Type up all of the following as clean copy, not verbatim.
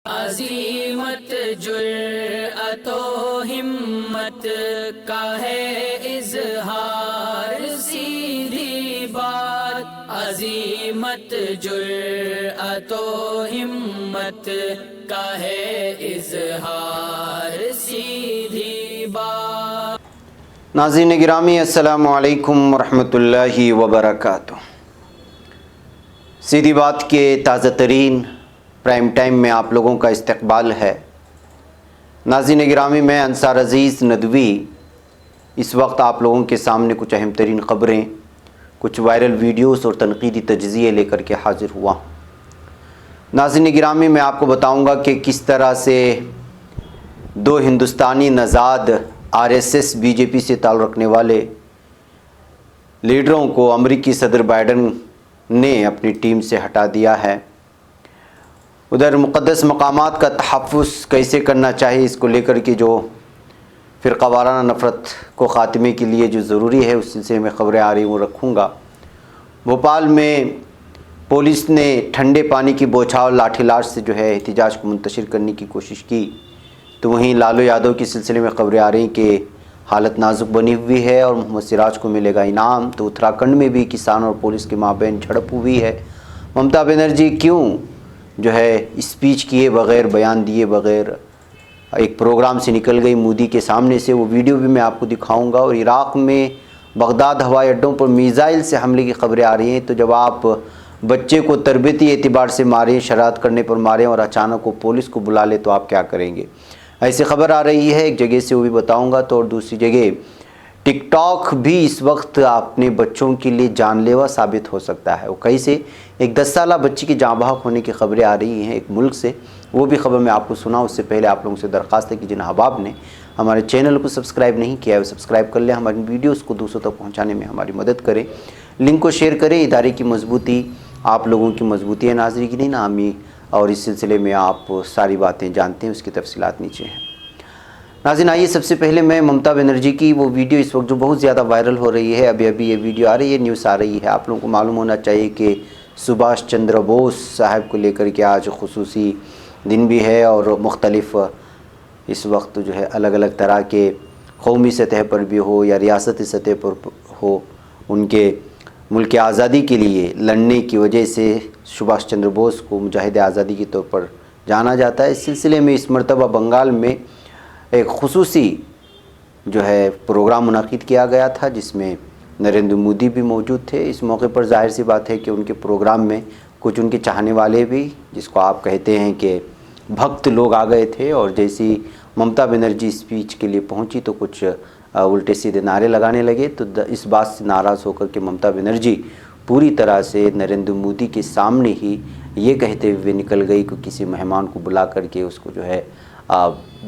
عزیمت جرأت و ہمت کا ہے اظہار، سیدھی بات عزیمت جرأت و ہمت کا ہے اظہار، سیدھی بات۔ ناظرین گرامی السلام علیکم ورحمۃ اللہ وبرکاتہ۔ سیدھی بات کے تازہ ترین پرائم ٹائم میں آپ لوگوں کا استقبال ہے۔ ناظرین گرامی، میں انصار عزیز ندوی اس وقت آپ لوگوں کے سامنے کچھ اہم ترین خبریں، کچھ وائرل ویڈیوز اور تنقیدی تجزیے لے کر کے حاضر ہوا ہوں۔ ناظرین گرامی، میں آپ کو بتاؤں گا کہ کس طرح سے دو ہندوستانی نژاد RSS بی جے پی سے تعلق رکھنے والے لیڈروں کو امریکی صدر بائیڈن نے اپنی ٹیم سے ہٹا دیا ہے۔ ادھر مقدس مقامات کا تحفظ کیسے کرنا چاہیے، اس کو لے کر کے جو فرقہ وارانہ نفرت کو خاتمے کے لیے جو ضروری ہے اس سلسلے میں خبریں آ رہی وہ رکھوں گا۔ بھوپال میں پولیس نے ٹھنڈے پانی کی بوچھاؤ لاٹھی لاٹھ سے جو ہے احتجاج کو منتشر کرنے کی کوشش کی، تو وہیں لالو یادو کے سلسلے میں خبریں آ رہی کہ حالت نازک بنی ہوئی ہے اور محمد سراج کو ملے گا انعام۔ تو اتراکھنڈ میں بھی کسان اور پولیس کے مابین جھڑپ ہوئی ہے۔ ممتا بنرجی کیوں جو ہے اسپیچ کیے بغیر، بیان دیے بغیر ایک پروگرام سے نکل گئی مودی کے سامنے سے، وہ ویڈیو بھی میں آپ کو دکھاؤں گا۔ اور عراق میں بغداد ہوائی اڈوں پر میزائل سے حملے کی خبریں آ رہی ہیں، تو جب آپ بچے کو تربیتی اعتبار سے ماریں، شرارت کرنے پر ماریں اور اچانک وہ پولیس کو بلا لے تو آپ کیا کریں گے؟ ایسی خبر آ رہی ہے ایک جگہ سے، وہ بھی بتاؤں گا۔ تو اور دوسری جگہ ٹک ٹاک بھی اس وقت اپنے بچوں کے لیے جان لیوا ثابت ہو سکتا ہے۔ وہ کیسے؟ ایک 10 سالہ بچی کی جاں بحق ہونے کی خبریں آ رہی ہیں ایک ملک سے، وہ بھی خبر میں آپ کو سنا۔ اس سے پہلے آپ لوگوں سے درخواست ہے کہ جن احباب نے ہمارے چینل کو سبسکرائب نہیں کیا ہے وہ سبسکرائب کر لیں، ہماری ویڈیوز کو دوسروں تک پہنچانے میں ہماری مدد کریں، لنک کو شیئر کریں۔ ادارے کی مضبوطی آپ لوگوں کی مضبوطی ہے ناظرین نامی، اور اس سلسلے میں آپ ساری باتیں جانتے ہیں، اس کی تفصیلات نیچے ہیں۔ ناظرین آئیے سب سے پہلے میں ممتا بنرجی کی وہ ویڈیو اس وقت جو بہت زیادہ وائرل ہو رہی ہے، ابھی یہ ویڈیو آ رہی ہے، نیوز آ رہی ہے، آپ لوگوں کو معلوم ہونا چاہیے کہ سبھاش چندر بوس صاحب کو لے کر کے آج خصوصی دن بھی ہے، اور مختلف اس وقت جو ہے الگ الگ طرح کے قومی سطح پر بھی ہو یا ریاستی سطح پر ہو، ان کے ملک آزادی کے لیے لڑنے کی وجہ سے سبھاش چندر بوس کو مجاہد آزادی کے طور پر جانا جاتا ہے۔ اس سلسلے میں اس مرتبہ بنگال میں ایک خصوصی جو ہے پروگرام منعقد کیا گیا تھا، جس میں نریندر مودی بھی موجود تھے۔ اس موقع پر ظاہر سی بات ہے کہ ان کے پروگرام میں کچھ ان کے چاہنے والے بھی، جس کو آپ کہتے ہیں کہ بھکت لوگ آ گئے تھے، اور جیسی ممتا بنرجی اسپیچ کے لیے پہنچی تو کچھ الٹے سیدھے نعرے لگانے لگے۔ تو اس بات سے ناراض ہو کر کے ممتا بنرجی پوری طرح سے نریندر مودی کے سامنے ہی یہ کہتے ہوئے نکل گئی کہ کسی مہمان کو بلا کر کے اس کو جو ہے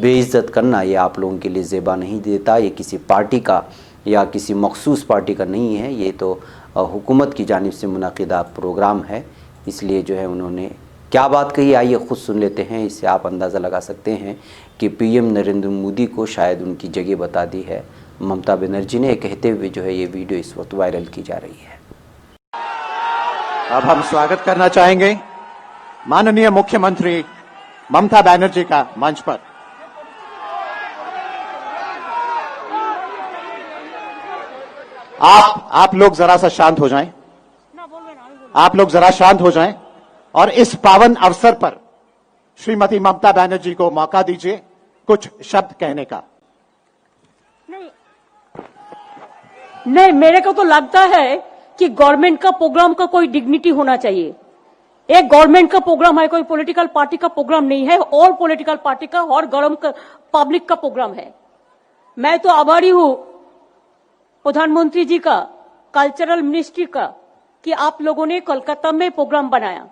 بے عزت کرنا یہ آپ لوگوں کے لیے زیبا نہیں دیتا، یہ کسی پارٹی کا یا کسی مخصوص پارٹی کا نہیں ہے، یہ تو حکومت کی جانب سے منعقدہ پروگرام ہے۔ اس لیے جو ہے انہوں نے کیا بات کہی، آئیے خود سن لیتے ہیں۔ اس سے آپ اندازہ لگا سکتے ہیں کہ PM نریندر مودی کو شاید ان کی جگہ بتا دی ہے ممتا بنرجی نے، کہتے ہوئے جو ہے یہ ویڈیو اس وقت وائرل کی جا رہی ہے۔ اب ہم سواگت کرنا چاہیں گے ماننیہ مکھیہ منتری ممتا بنرجی کا منچ پر۔ آپ لوگ ذرا سا شانت ہو جائیں، آپ لوگ ذرا شانت ہو جائیں اور اس پاون اوسر پر شریمتی ممتا بنرجی کو موقع دیجیے کچھ شبد کہنے کا۔ نہیں، میرے کو تو لگتا ہے کہ گورنمنٹ کا پروگرام کا کوئی ڈگنیٹی ہونا چاہیے۔ ایک گورنمنٹ کا پروگرام ہے، کوئی پولیٹیکل پارٹی کا پروگرام نہیں ہے، اور پولیٹیکل پارٹی کا اور پبلک کا پروگرام ہے۔ میں تو آبھاری ہوں پردھان منتری جی کا، کلچرل منسٹری کا، کہ آپ لوگوں نے کولکاتہ میں پروگرام بنایا،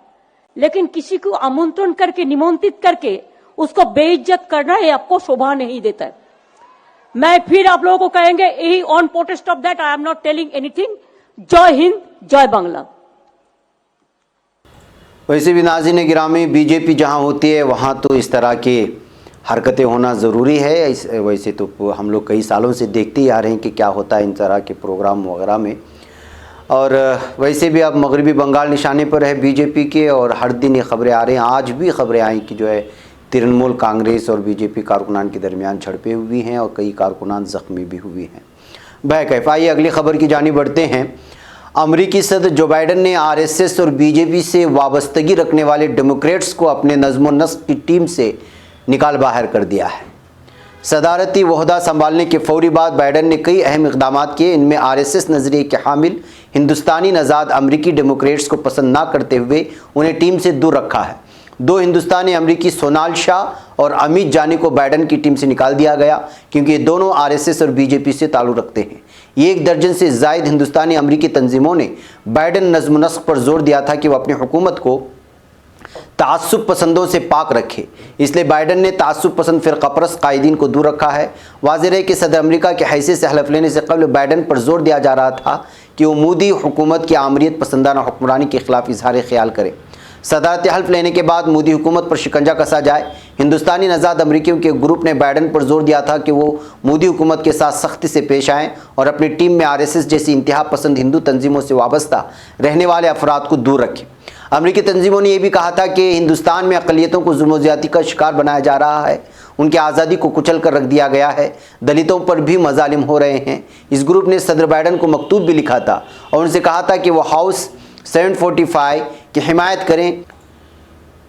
لیکن کسی کو آمنترن کر کے نمنترت کر کے اس کو بے عزت کرنا یہ آپ کو شوبھا نہیں دیتا ہے۔ میں پھر آپ لوگوں کو کہیں گے on protest of that I am not telling anything. Jai Hind, Jai Bangla. ویسے بھی ناظرین گرامی، بی جے پی جہاں ہوتی ہے وہاں تو اس طرح کی حرکتیں ہونا ضروری ہے۔ ویسے تو ہم لوگ کئی سالوں سے دیکھتے ہی آ رہے ہیں کہ کیا ہوتا ہے ان طرح کے پروگرام وغیرہ میں، اور ویسے بھی اب مغربی بنگال نشانے پر ہے بی جے پی کے، اور ہر دن یہ خبریں آ رہی ہیں۔ آج بھی خبریں آئیں کہ جو ہے तृणमूल कांग्रेस और बीजेपी कारकुनान के दरमियान झड़पें हुई हैं और कई कारकुनान ज़ख्मी भी हुए हैं। बहरकैफ आइए अगली खबर की जानिब बढ़ते हैं। अमरीकी सदर जो बाइडन ने आरएसएस और बीजेपी से वाबस्तगी रखने वाले डेमोक्रेट्स को अपने नज़्म व नस्क की टीम से निकाल बाहर कर दिया है। सदारती वहदा संभालने के फौरी बाद बाइडन ने कई अहम इक़दाम किए। इनमें आरएसएस नज़रिए के हामिल हिंदुस्तानी नज़ाद अमरीकी डेमोक्रेट्स को पसंद ना करते हुए उन्हें टीम से दूर रखा है। 2 हिंदुस्तानी अमरीकी सोनाल शाह और अमित जानी को बाइडन की टीम से निकाल दिया गया क्योंकि ये दोनों आरएसएस और बीजेपी से ताल्लुक़ रखते हैं। ये 1 दर्जन से ज़ायद हिंदुस्तानी अमरीकी तंजीमों ने बाइडन नज़्म नस्क पर जोर दिया था कि वह अपनी हुकूमत को तासुब पसंदों से पाक रखे, इसलिए बाइडन ने तासुब पसंद फ़िरक़ापरस्त कायदीन को दूर रखा है। वाज़ेह है कि सदर अमेरिका के हैसियत से हलफ लेने से कबल बाइडन पर जोर दिया जा रहा था कि वो मोदी हुकूमत की आमरीत पसंदाना हुक्मरानी के ख़िलाफ़ इजहार ख्याल करे। सदारती हल्फ लेने के बाद मोदी हुकूमत पर शिकंजा कसा जाए। हिंदुस्तानी नज़ाद अमरीकियों के ग्रुप ने बाइडन पर जोर दिया था कि वो मोदी हुकूमत के साथ सख्ती से पेश आएँ और अपनी टीम में आरएसएस जैसी इंतहा पसंद हिंदू तंजीमों से वाबस्ता रहने वाले अफराद को दूर रखें। अमरीकी तंजीमों ने यह भी कहा था कि हिंदुस्तान में अक़लियतों को जुल्म व ज़्यादती का शिकार बनाया जा रहा है, उनकी आज़ादी को कुचल कर रख दिया गया है, दलितों पर भी मज़ालिम हो रहे हैं। इस ग्रुप ने सदर बाइडन को मकतूब भी लिखा था और उनसे कहा था कि वो हाउस 745 की हिमायत करें।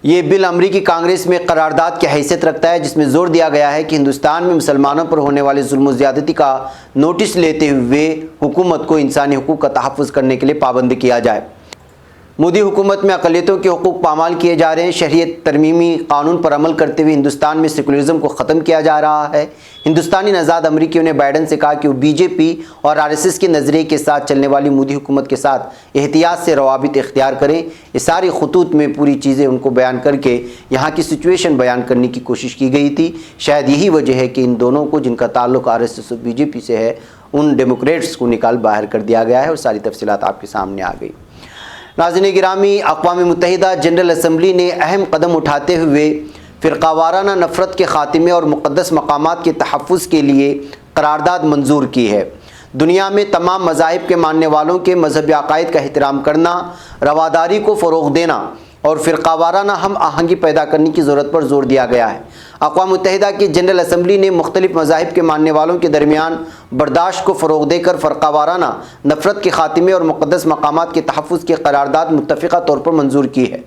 ये बिल अमरीकी कांग्रेस में करारदाद की हैसियत रखता है, जिसमें जोर दिया गया है कि हिंदुस्तान में मुसलमानों पर होने वाले जुल्म व ज़्यादती का नोटिस लेते हुए हुकूमत को इंसानी हुकूक का तहफ़्फ़ुज़ करने के लिए पाबंद किया जाए। मोदी हुकूमत में अक़लियतों के हुकूक पामाल किए जा रहे हैं। शरीयत तरमीमी कानून पर अमल करते हुए हिंदुस्तान में सेकुलरिज़म को ख़त्म किया जा रहा है। हिंदुस्तानी नज़ाद अमरीकियों ने बाइडन से कहा कि वो बीजेपी और आरएसएस के नज़रिए के साथ चलने वाली मोदी हुकूमत के साथ एहतियात से रवाबित इख्तियार करें। ये सारी खतूत में पूरी चीज़ें उनको बयान करके यहाँ की सिचुएशन बयान करने की कोशिश की गई थी। शायद यही वजह है कि इन दोनों को, जिनका ताल्लुक़ आरएसएस और बीजेपी से है, उन डेमोक्रेट्स को निकाल बाहर कर दिया गया है और सारी तफसीलात आपके सामने आ गई। नाज़रीन गिरामी, अक़वाम मुत्तहिदा जनरल असम्बली ने अहम कदम उठाते हुए फ़िरक़ावाराना नफ़रत के ख़ात्मे और मुक़द्दस मक़ामात के तहफ़्फ़ुज़ के लिए करारदाद मंजूर की है। दुनिया में तमाम मज़ाहिब के मानने वालों के मजहबी अक़ाइद का एहतराम करना, रवादारी को फ़रोग़ देना और फ़िरक़ावाराना हम आहंगी पैदा करने की ज़रूरत पर जोर दिया गया है। अक़वाम मुत्तहिदा की जनरल असम्बली ने मुख्तलिफ़ मज़ाहिब के मानने वालों के दरमियान बर्दाश्त को फ़रोग़ देकर फ़िरक़ावाराना नफ़रत के ख़ात्मे और मुक़द्दस मक़ामात के तहफ़्फ़ुज़ की करारदाद मुत्तफ़िक़ा तौर पर मंजूर की है।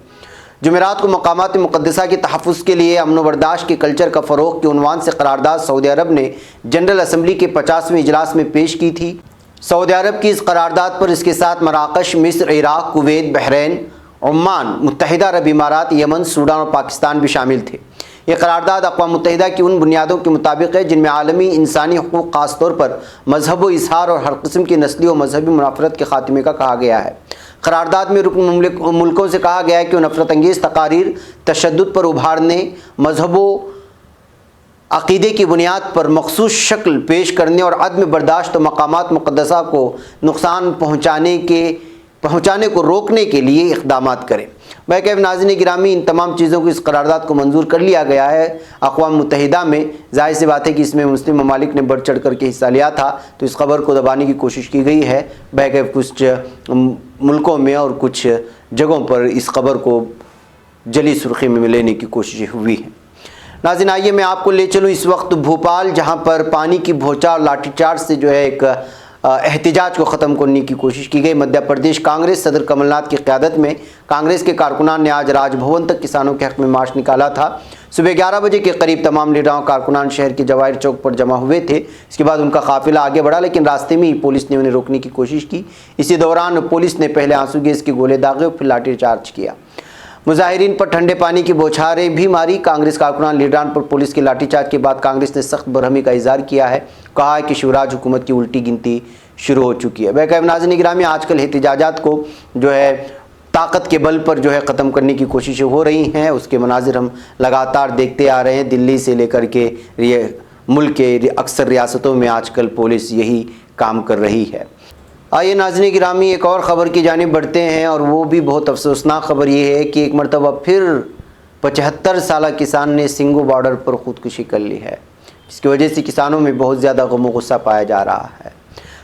जुमेरात को मक़ामात मुक़द्दसा के तहफ़्फ़ुज़ के लिए अमन व बर्दाश्त के कल्चर का फ़रोग़ के उन्वान से करारदाद सऊदी अरब ने जनरल असम्बली के 50वें इजलास में पेश की थी। सऊदी अरब की इस करारदाद पर इसके साथ मराकश, मिस्र, इराक़, कुवैत, बहरैन, ओमान, मुत्तहिदा अरब इमारात, यमन, सूडान और पाकिस्तान भी शामिल थे। ये करारदाद अक़वाम मुत्तहिदा की उन बुनियादों के मुताबिक है जिनमें आलमी इंसानी हुकूक, ख़ास तौर पर मजहब व इजहार और हर किस्म की नस्ली और मजहबी मुनाफरत के ख़ात्मे का कहा गया है। करारदाद में रुकन मुल्कों से कहा गया है कि वो नफ़रत अंगेज़ तकारीर, तशद्दुद पर उभारने, मजहबों अक़ीदे की बुनियाद पर मखसूस शक्ल पेश करने और अदम बर्दाश्त और मक़ामात मुक़द्दसा को नुकसान पहुँचाने को रोकने के लिए इक़दामात करें। बहरकैफ नाज़रीन गिरामी, इन तमाम चीज़ों को, इस करारदाद को मंजूर कर लिया गया है अक़वाम मुत्तहिदा में। ज़ाहिर सी बात है कि इसमें मुस्लिम ममालिक ने बढ़ चढ़ कर के हिस्सा लिया था, तो इस खबर को दबाने की कोशिश की गई है। बहरकैफ कुछ मुल्कों में और कुछ जगहों पर इस खबर को जली सुर्खी में लेने की कोशिश हुई है। नाज़रीन आइए मैं आपको ले चलूँ इस वक्त भोपाल, जहाँ पर पानी की बौछार, लाठीचार्ज से जो है एक एहतिजाज को ख़त्म करने की कोशिश की गई। मध्य प्रदेश कांग्रेस सदर कमलनाथ की क़यादत में कांग्रेस के कारकुनान ने आज राजभवन तक किसानों के हक़ में मार्च निकाला था। सुबह 11 बजे के करीब तमाम लीडरों कारकुनान शहर के जवाहिर चौक पर जमा हुए थे। इसके बाद उनका काफ़िला आगे बढ़ा, लेकिन रास्ते में ही पुलिस ने उन्हें रोकने की कोशिश की। इसी दौरान पुलिस ने पहले आंसू गैस के गोले दागे और फिर लाठीचार्ज किया। मुजाहिरीन पर ठंडे पानी की बौछारें भी मारी। कांग्रेस कारकुनान लीडरान पर पुलिस की लाठीचार्ज के बाद कांग्रेस ने सख्त बरहमी का इजहार किया है। कहा है कि शिवराज हुकूमत की उल्टी गिनती शुरू हो चुकी है। बहरकैफ नाज़रीन गिरामी, आजकल एहतिजाजात को जो है ताकत के बल पर जो है ख़त्म करने की कोशिशें हो रही हैं। उसके मनाजिर हम लगातार देखते आ रहे हैं। दिल्ली से लेकर के मुल्क के अक्सर रियासतों में आजकल पुलिस यही काम कर रही है। आइए नाज़रीन गिरामी, एक और ख़बर की जानिब बढ़ते हैं और वो भी बहुत अफसोसनाक ख़बर ये है कि एक मरतबा फिर 75 साला किसान ने सिंगू बॉर्डर पर ख़ुदकुशी कर ली है, जिसकी वजह से किसानों में बहुत ज़्यादा गम गुस्सा पाया जा रहा है।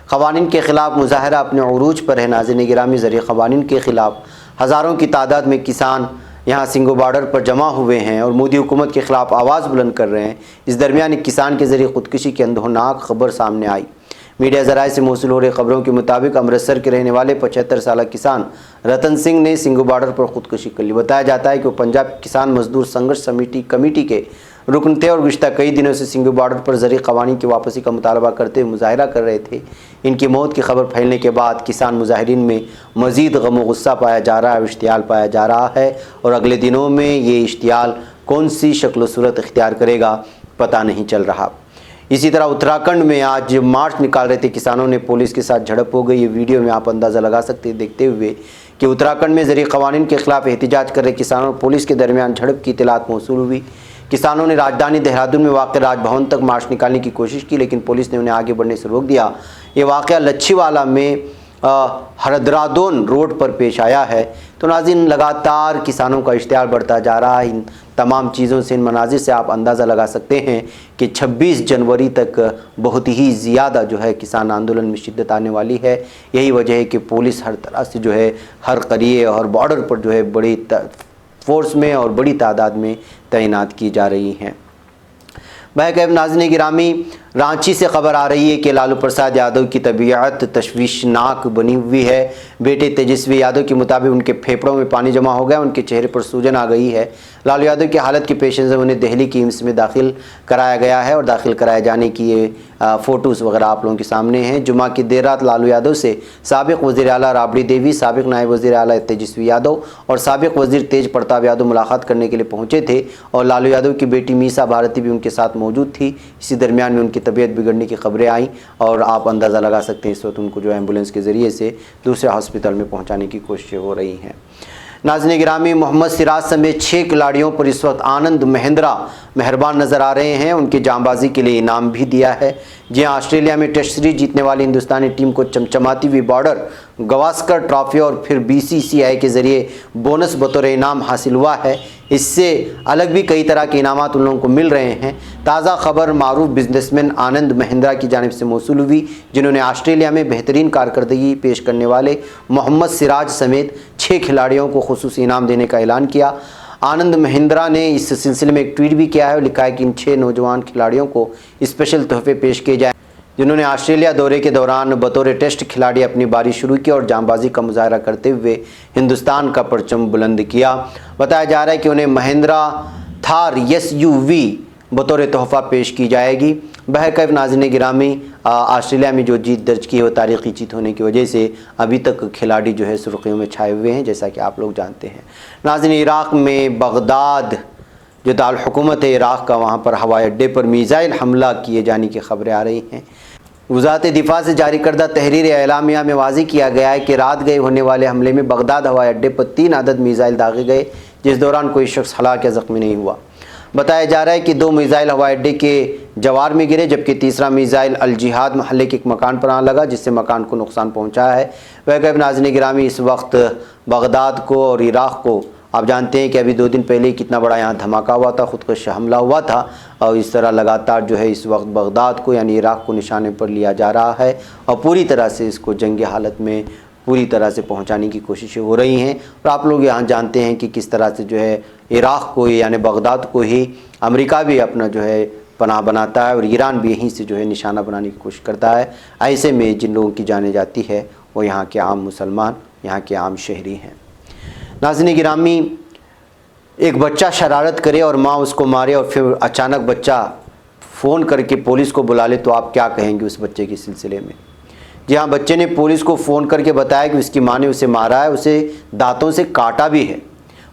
क़वानीन के ख़िलाफ़ मुज़ाहरा अपने उरूज पर है। नाज़रीन गिरामी, ज़रिए क़वानीन के ख़िलाफ़ हज़ारों की तादाद में किसान यहाँ सिंघू बॉर्डर पर जमा हुए हैं और मोदी हुकूमत के खिलाफ आवाज़ बुलंद कर रहे हैं। इस दरमियान एक किसान के ज़रिए ख़ुदकुशी की अंदोनाक खबर सामने आई। मीडिया ज़राए से मौसूल हो रही खबरों के मुताबिक अमृतसर के रहने वाले 75 साल किसान रतन सिंह ने सिंघू बॉर्डर पर ख़ुदकुशी कर ली। बताया जाता है कि वो पंजाब किसान मजदूर संघर्ष कमेटी के रुकन थे और गुज़श्ता कई दिनों से सिंघू बॉर्डर पर ज़रूरी क़वानीन की वापसी का मुतालबा करते हुए मुजाहरा कर रहे थे। इनकी मौत की खबर फैलने के बाद किसान मुजाहिरीन में मज़ीद गम व गुस्सा पाया जा रहा है, इश्तियाल पाया जा रहा है और अगले दिनों में ये इश्तियाल कौन सी शक्ल सूरत इख्तियार करेगा पता नहीं चल रहा। इसी तरह उत्तराखंड में आज मार्च निकाल रहे थे किसानों ने पुलिस के साथ झड़प हो गई। ये वीडियो में आप अंदाज़ा लगा सकते हैं देखते हुए कि उत्तराखंड में ज़रूरी क़वानीन के खिलाफ एहतिजाज कर रहे किसानों और पुलिस के दरमियान झड़प की इत्तलात मौसूल हुई। किसानों ने राजधानी देहरादून में वाक़ राजभवन तक मार्च निकालने की कोशिश की, लेकिन पुलिस ने उन्हें आगे बढ़ने से रोक दिया। ये वाक़या लच्छीवाला में हरदरादोन रोड पर पेश आया है। तो नाज़रीन, लगातार किसानों का इश्तियाल बढ़ता जा रहा है। इन तमाम चीज़ों से, इन मनाज़िर से आप अंदाज़ा लगा सकते हैं कि 26 जनवरी तक बहुत ही ज़्यादा जो है किसान आंदोलन में शिद्दत आने वाली है। यही वजह है कि पुलिस हर तरह से जो है हर करिए और बॉर्डर पर जो है बड़ी फोर्स में और बड़ी तादाद में तैनात की जा रही हैं। महकम नाज़रीन गिरामी, रांची से खबर आ रही है कि लालू प्रसाद यादव की तबीयत तशवीशनाक बनी हुई है। बेटे तेजस्वी यादव के मुताबिक उनके फेफड़ों में पानी जमा हो गया, उनके चेहरे पर सूजन आ गई है। लालू यादव की हालत के पेश नज़र उन्हें दिल्ली की एम्स में दाखिल कराया गया है और दाखिल कराए जाने की ये फ़ोटोज़ वगैरह आप लोगों के सामने हैं। जुमा की देर रात लालू यादव से साबिक़ वज़ीर आला राबड़ी देवी, साबिक़ नायब वज़ीर आला तेजस्वी यादव और साबिक़ वज़ीर तेज प्रताप यादव मुलाकात करने के लिए पहुँचे थे और लालू यादव की बेटी मीसा भारती भी उनके साथ मौजूद थी। इसी दरमियान में उनकी तबीयत बिगड़ने की खबरें आईं और आप अंदाज़ा लगा सकते हैं इस वक्त उनको जो एम्बुलेंस के ज़रिए से दूसरे हॉस्पिटल में पहुंचाने की कोशिशें हो रही हैं। नाज़रीन गिरामी, मोहम्मद सिराज समेत 6 खिलाड़ियों पर इस वक्त आनंद महिंद्रा मेहरबान नज़र आ रहे हैं। उनकी जांबाजी के लिए इनाम भी दिया है। जी हाँ, ऑस्ट्रेलिया में टेस्ट सीरीज जीतने वाली हिंदुस्तानी टीम को चमचमाती हुई बॉर्डर गवास्कर ट्रॉफी और फिर BCCI के ज़रिए बोनस बतौर इनाम हासिल हुआ है। इससे अलग भी कई तरह के इनामात उन लोगों को मिल रहे हैं। ताज़ा खबर मारूफ बिजनेसमैन आनंद महिंद्रा की जानिब से मौसूल हुई, जिन्होंने ऑस्ट्रेलिया में बेहतरीन कारकर्दगी पेश करने वाले मोहम्मद सिराज समेत 6 खिलाड़ियों को खुसूसी इनाम देने का ऐलान किया। आनंद महिंद्रा ने इस सिलसिले में एक ट्वीट भी किया है और लिखा है कि इन 6 नौजवान खिलाड़ियों को स्पेशल तोहफे पेश किए जाए, जिन्होंने ऑस्ट्रेलिया दौरे के दौरान बतौर टेस्ट खिलाड़ी अपनी बारी शुरू की और जांबाजी का मुजाहरा करते हुए हिंदुस्तान का परचम बुलंद किया। बताया जा रहा है कि उन्हें महिंद्रा थार SUV बतौर तोहफ़ा पेश की जाएगी। बहरकैफ नाज़रीन गिरामी, ऑस्ट्रेलिया में जो जीत दर्ज की है वो तारीख़ी जीत होने की वजह से अभी तक खिलाड़ी जो है सुर्खियों में छाए हुए हैं, जैसा कि आप लोग जानते हैं। नाज़रीन, इराक़ में बगदाद जो दारुल हुकूमत है इराक़ का, वहाँ पर हवाई अड्डे पर मीज़ाइल हमला किए जाने की खबरें आ रही हैं। वज़ारत दिफा से जारी करदा तहरीर एलामिया में वाज़ेह किया गया है कि रात गए होने वाले हमले में बगदाद हवाई अड्डे पर 3 अदद मीज़ाइल दागे गए, जिस दौरान कोई शख्स हलाक या ज़ख्मी नहीं हुआ। बताया जा रहा है कि 2 मीज़ाइल हवाई अड्डे के जवार में गिरे, जबकि तीसरा मीज़ाइल अल जिहाद महल्ले के एक मकान पर आने लगा, जिससे मकान को नुकसान पहुँचा है। वह नाज़रीन गिरामी, इस वक्त बगदाद को और इराक़ को आप जानते हैं कि अभी 2 दिन पहले ही कितना बड़ा यहाँ धमाका हुआ था, ख़ुदकुश हमला हुआ था और इस तरह लगातार जो है इस वक्त बगदाद को यानी इराक़ को निशाने पर लिया जा रहा है और पूरी तरह से इसको जंगी हालत में पूरी तरह से पहुंचाने की कोशिशें हो रही हैं। और आप लोग यहाँ जानते हैं कि किस तरह से जो है इराक़ को यानी बगदाद को ही अमेरिका भी अपना जो है पनाह बनाता है और ईरान भी यहीं से जो है निशाना बनाने की कोशिश करता है। ऐसे में जिन लोगों की जाने जाती है वो यहाँ के आम मुसलमान, यहाँ के आम शहरी हैं। नाज़रीन गिरामी, एक बच्चा शरारत करे और माँ उसको मारे और फिर अचानक बच्चा फ़ोन करके पुलिस को बुला ले, तो आप क्या कहेंगे उस बच्चे के सिलसिले में? जी हाँ, बच्चे ने पुलिस को फ़ोन करके बताया कि उसकी माँ ने उसे मारा है, उसे दांतों से काटा भी है।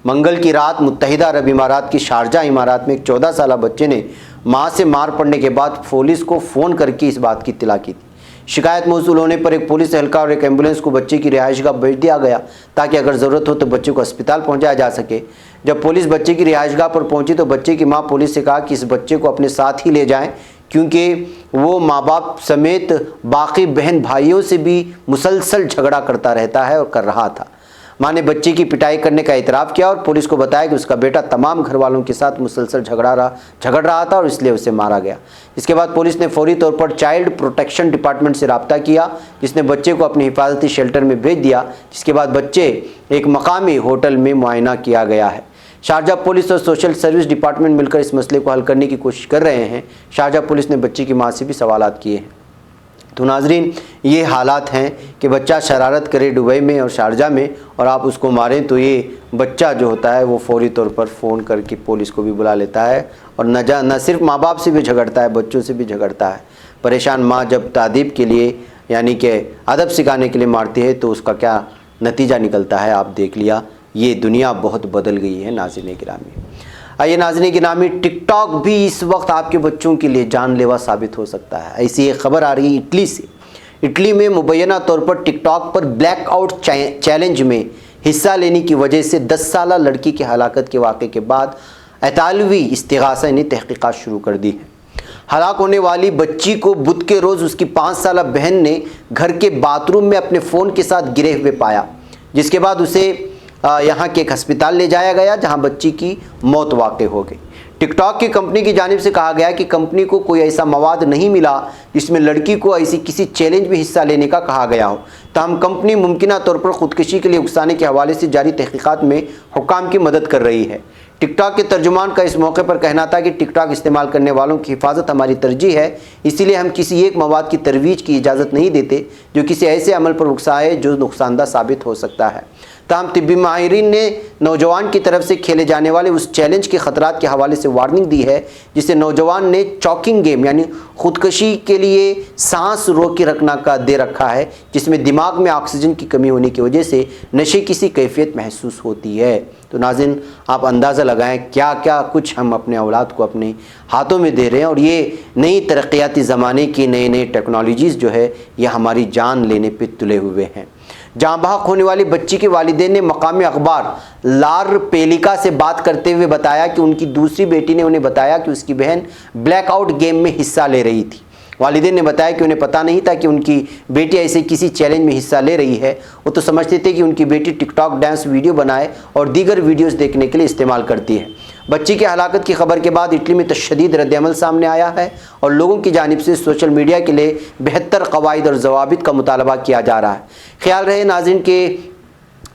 मंगल की रात मुत्तहिदा अरब इमारात की शारजा इमारात में एक 14 साला बच्चे ने माँ से मार पड़ने के बाद पुलिस को फ़ोन करके इस बात की इत्तला की थी। शिकायत मौसूल होने पर एक पुलिस एहलकार और एक एम्बुलेंस को बच्चे की रिहाइशगाह भेज दिया गया ताकि अगर ज़रूरत हो तो बच्चे को अस्पताल पहुंचाया जा सके। जब पुलिस बच्चे की रिहाइशगाह पर पहुंची तो बच्चे की मां पुलिस से कहा कि इस बच्चे को अपने साथ ही ले जाएं, क्योंकि वो माँ बाप समेत बाकी बहन भाइयों से भी मुसलसल झगड़ा करता रहता है और कर रहा था। माँ ने बच्चे की पिटाई करने का इतराफ़ किया और पुलिस को बताया कि उसका बेटा तमाम घर वालों के साथ मुसलसल झगड़ रहा था और इसलिए उसे मारा गया। इसके बाद पुलिस ने फौरी तौर पर चाइल्ड प्रोटेक्शन डिपार्टमेंट से रब्ता किया, जिसने बच्चे को अपनी हिफाजती शेल्टर में भेज दिया, जिसके बाद बच्चे एक मकामी होटल में मुआयना किया गया है। شارجہ پولیس اور سوشل سروس ڈپارٹمنٹ مل کر اس مسئلے کو حل کرنے کی کوشش کر رہے ہیں۔ شارجہ پولیس نے بچی کی ماں سے بھی سوالات کیے ہیں۔ تو ناظرین، یہ حالات ہیں کہ بچہ شرارت کرے دبئی میں اور شارجہ میں اور آپ اس کو ماریں، تو یہ بچہ جو ہوتا ہے وہ فوری طور پر فون کر کے پولیس کو بھی بلا لیتا ہے اور نہ صرف ماں باپ سے بھی جھگڑتا ہے، بچوں سے بھی جھگڑتا ہے۔ پریشان ماں جب تادیب کے لیے یعنی کہ ادب سکھانے کے لیے مارتی ہے تو اس کا کیا نتیجہ نکلتا ہے آپ دیکھ لیا۔ یہ دنیا بہت بدل گئی ہے ناظرین گرامی۔ آئیے ناظرین گرامی، ٹک ٹاک بھی اس وقت آپ کے بچوں کے لیے جان لیوا ثابت ہو سکتا ہے۔ ایسی ایک خبر آ رہی ہے اٹلی سے۔ اٹلی میں مبینہ طور پر ٹک ٹاک پر بلیک آؤٹ چیلنج میں حصہ لینے کی وجہ سے 10 سالہ لڑکی کی ہلاکت کے واقعے کے بعد اطالوی استغاثہ نے تحقیقات شروع کر دی ہے۔ ہلاک ہونے والی بچی کو بدھ کے روز اس کی 5 سالہ بہن نے گھر کے باتھ روم میں اپنے فون کے ساتھ گرے ہوئے پایا، جس کے بعد اسے یہاں کے ایک ہسپتال لے جایا گیا جہاں بچی کی موت واقع ہو گئی۔ ٹک ٹاک کی کمپنی کی جانب سے کہا گیا کہ کمپنی کو کوئی ایسا مواد نہیں ملا جس میں لڑکی کو ایسی کسی چیلنج میں حصہ لینے کا کہا گیا ہو، تاہم کمپنی ممکنہ طور پر خودکشی کے لیے اکسانے کے حوالے سے جاری تحقیقات میں حکام کی مدد کر رہی ہے۔ ٹک ٹاک کے ترجمان کا اس موقع پر کہنا تھا کہ ٹک ٹاک استعمال کرنے والوں کی حفاظت ہماری ترجیح ہے، اسی لیے ہم کسی ایک مواد کی ترویج کی اجازت نہیں دیتے جو کسی ایسے عمل پر اکسائے جو نقصان دہ ثابت ہو سکتا ہے۔ تاہم طبی ماہرین نے نوجوان کی طرف سے کھیلے جانے والے اس چیلنج کے خطرات کے حوالے سے وارننگ دی ہے جسے نوجوان نے چوکنگ گیم یعنی خودکشی کے لیے سانس روک کے رکھنا کا دے رکھا ہے، جس میں دماغ میں آکسیجن کی کمی ہونے کی وجہ سے نشے کی سی کیفیت محسوس ہوتی ہے۔ تو ناظرین، آپ اندازہ لگائیں کیا کیا کچھ ہم اپنے اولاد کو اپنے ہاتھوں میں دے رہے ہیں، اور یہ نئی ترقیاتی زمانے کی نئے ٹیکنالوجیز جو ہے یہ ہماری جان لینے پہ تلے ہوئے ہیں۔ جاں بحق ہونے والی بچی کے والدین نے مقامی اخبار لا ریپبلیکا سے بات کرتے ہوئے بتایا کہ ان کی دوسری بیٹی نے انہیں بتایا کہ اس کی بہن بلیک آؤٹ گیم میں حصہ لے رہی تھی۔ والدین نے بتایا کہ انہیں پتہ نہیں تھا کہ ان کی بیٹی ایسے کسی چیلنج میں حصہ لے رہی ہے، وہ تو سمجھتے تھے کہ ان کی بیٹی ٹک ٹاک ڈانس ویڈیو بنائے اور دیگر ویڈیوز دیکھنے کے لیے استعمال کرتی ہے۔ بچی کی ہلاکت کی خبر کے بعد اٹلی میں تشدید رد عمل سامنے آیا ہے اور لوگوں کی جانب سے سوشل میڈیا کے لیے بہتر قواعد اور ضوابط کا مطالبہ کیا جا رہا ہے۔ خیال رہے ناظرین کہ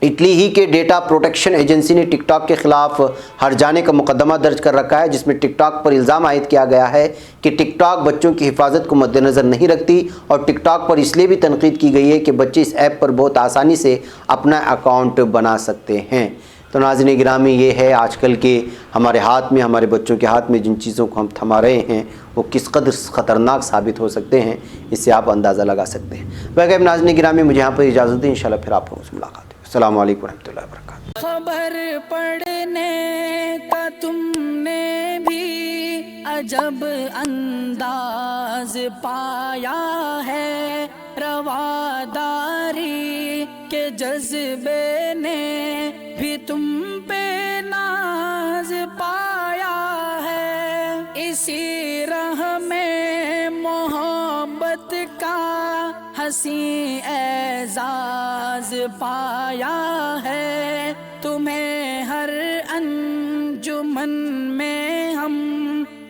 اٹلی ہی کے ڈیٹا پروٹیکشن ایجنسی نے ٹک ٹاک کے خلاف ہرجانے کا مقدمہ درج کر رکھا ہے، جس میں ٹک ٹاک پر الزام عائد کیا گیا ہے کہ ٹک ٹاک بچوں کی حفاظت کو مد نظر نہیں رکھتی، اور ٹک ٹاک پر اس لیے بھی تنقید کی گئی ہے کہ بچے اس ایپ پر بہت آسانی سے اپنا اکاؤنٹ بنا سکتے ہیں۔ تو ناظرین گرامی، یہ ہے آج کل کے ہمارے ہاتھ میں، ہمارے بچوں کے ہاتھ میں جن چیزوں کو ہم تھما رہے ہیں وہ کس قدر خطرناک ثابت ہو سکتے ہیں، اس سے آپ اندازہ لگا سکتے ہیں۔ باقی ناظرین گرامی، مجھے یہاں پر اجازت دیں، انشاءاللہ پھر آپ کو مجھ سے ملاقات ہے۔ السلام علیکم ورحمۃ اللہ وبرکاتہ۔ خبر پڑھنے کا تم نے بھی عجب انداز پایا ہے، رواداری کے جذبے نے بھی تم پہ ناز پایا ہے، اسی راہ میں محبت کا حسین اعزاز پایا ہے، تمہیں ہر انجمن میں ہم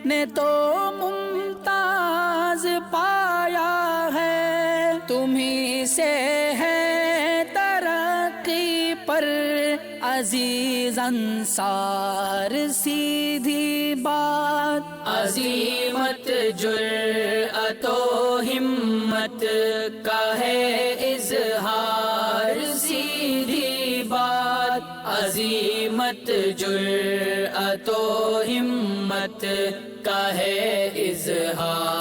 نے تو ممتاز پایا ہے، تمہیں سے ہے ترقی پر عزیز انصار، سیدھی بات عظیمت جرأت و ہمت کا ہے اظہار، سیدھی بات عظیمت جرأت و ہمت کا ہے اظہار۔